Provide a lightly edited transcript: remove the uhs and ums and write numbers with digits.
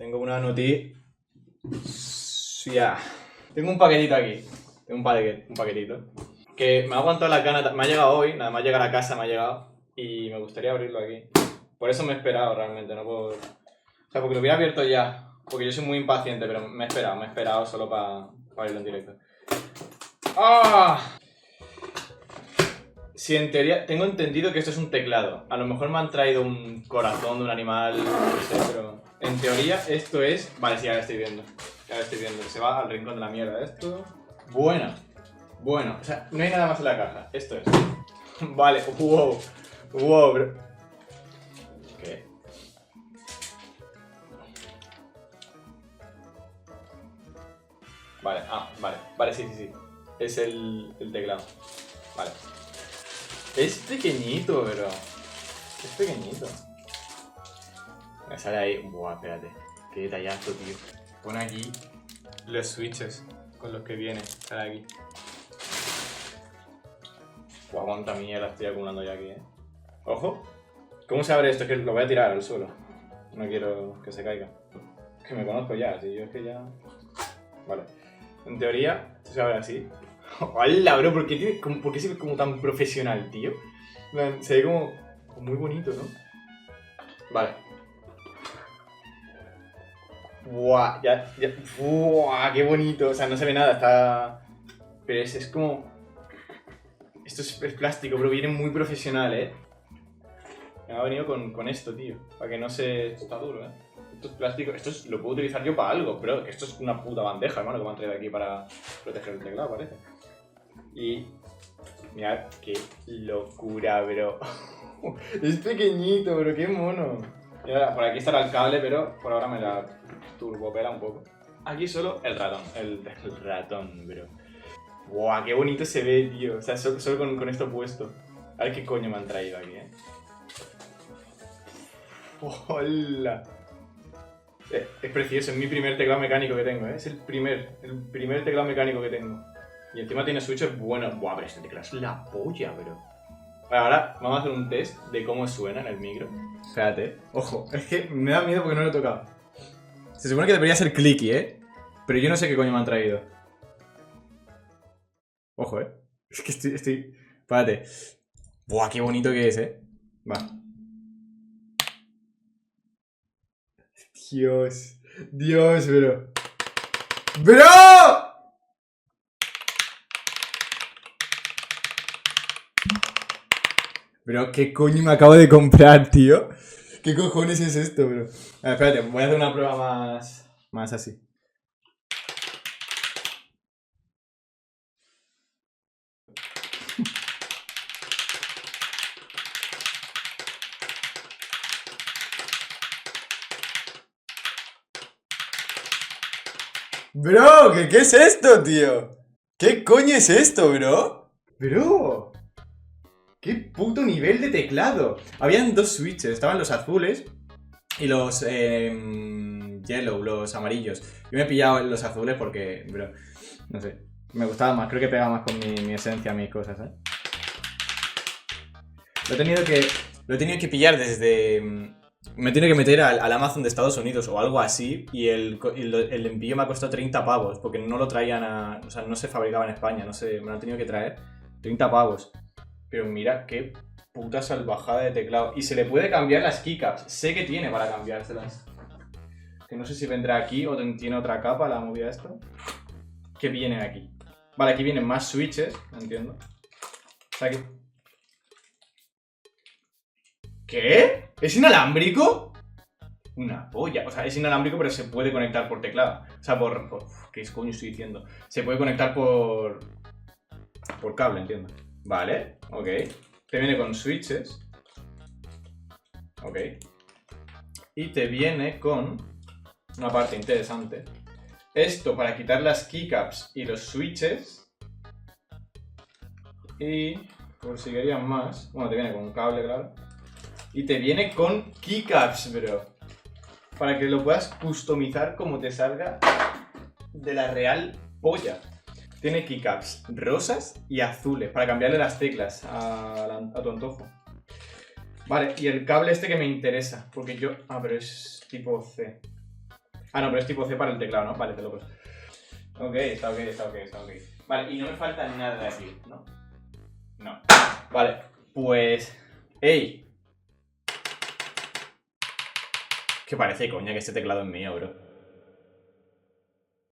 Tengo una noticia. Tengo un paquetito aquí. Tengo un paquetito. Que me ha aguantado las ganas. Me ha llegado hoy, nada más llegar a casa me ha llegado. Y me gustaría abrirlo aquí. Por eso me he esperado realmente, no por... O sea, porque lo hubiera abierto ya. Porque yo soy muy impaciente, pero me he esperado solo para abrirlo en directo. ¡Ah! Si en teoría... Tengo entendido que esto es un teclado. A lo mejor me han traído un corazón de un animal, no sé, pero... En teoría esto es... Vale, sí, ya lo estoy viendo. Ya lo estoy viendo. Se va al rincón de la mierda esto. Bueno. O sea, no hay nada más en la caja. Esto es. Vale, wow, bro. ¿Qué? Vale, vale, sí. Es el teclado. Vale. Es pequeñito, bro. Es pequeñito. Me sale ahí. Buah, espérate. Qué detallazo, tío. Pon aquí los switches con los que viene. Sale aquí. Buah, cuánta mierda estoy acumulando ya aquí, Ojo. ¿Cómo se abre esto? Es que lo voy a tirar al suelo. No quiero que se caiga. Es que me conozco ya, si yo es que ya... Vale. En teoría, esto se abre así. ¡Hala, bro! ¿Por qué se ve como tan profesional, tío? Se ve como muy bonito, ¿no? Vale. ¡Buah! Ya. ¡Buah! ¡Qué bonito! O sea, no se ve nada, está... Pero es como... Esto es plástico, bro. Viene muy profesional, Me ha venido con esto, tío. Para que no se... Esto está duro, Esto es plástico. Lo puedo utilizar yo para algo, bro. Esto es una puta bandeja, hermano, que me han traído aquí para proteger el teclado, parece. Y... Mirad qué locura, bro. Es pequeñito, bro. Qué mono. Y ahora, por aquí estará el cable, pero por ahora me la turbopela un poco. Aquí solo el ratón. El ratón, bro. ¡Buah! ¡Qué bonito se ve, tío! O sea, solo con esto puesto. A ver qué coño me han traído aquí, ¡Hola! Es precioso, es mi primer teclado mecánico que tengo, Es el primer teclado mecánico que tengo. Y encima tiene switches buenos. ¡Buah! Pero este teclado es la polla, bro. Ahora vamos a hacer un test de cómo suena en el micro. Espérate. Ojo, es que me da miedo porque no lo he tocado. Se supone que debería ser clicky, Pero yo no sé qué coño me han traído. Ojo, Es que estoy... Espérate. Buah, qué bonito que es, Va. Dios, bro. ¡Bro! Bro, ¿qué coño me acabo de comprar, tío? ¿Qué cojones es esto, bro? A ver, espérate, voy a hacer una prueba más así. Bro, ¿qué es esto, tío? ¿Qué coño es esto, bro? Bro, qué puto nivel de teclado. Habían dos switches, estaban los azules y los yellow, los amarillos. Yo me he pillado los azules porque, bro, no sé, me gustaba más, creo que pegaba más con mi esencia, mis cosas, Lo he tenido que pillar desde... Me tiene que meter al Amazon de Estados Unidos o algo así y el envío me ha costado 30 pavos porque no lo traían o sea, no se fabricaba en España, no sé, me lo han tenido que traer 30 pavos. Pero mira qué puta salvajada de teclado. Y se le puede cambiar las keycaps, sé que tiene para cambiárselas. Que no sé si vendrá aquí o tiene otra capa la movida esto. Que viene aquí. Vale, aquí vienen más switches, no entiendo. O sea, que... ¿Qué? ¿Es inalámbrico? Una polla. O sea, es inalámbrico, pero se puede conectar por teclado. O sea, ¿qué coño estoy diciendo? Se puede conectar por cable, entiendo. Vale, ok. Te viene con switches. Ok. Y te viene con una parte interesante. Esto para quitar las keycaps y los switches. Y por si querían más. Bueno, te viene con un cable, claro. Y te viene con keycaps, bro. Para que lo puedas customizar como te salga de la real polla. Tiene keycaps rosas y azules para cambiarle las teclas a tu antojo. Vale, y el cable este que me interesa. Porque yo... Ah, pero es tipo C. Ah, no, pero es tipo C para el teclado, ¿no? Vale, te lo puse. Ok, está ok. Vale, y no me falta nada de aquí, ¿no? No. Vale, pues... ¡Ey! ¿Qué parece, coña, que este teclado es mío, bro?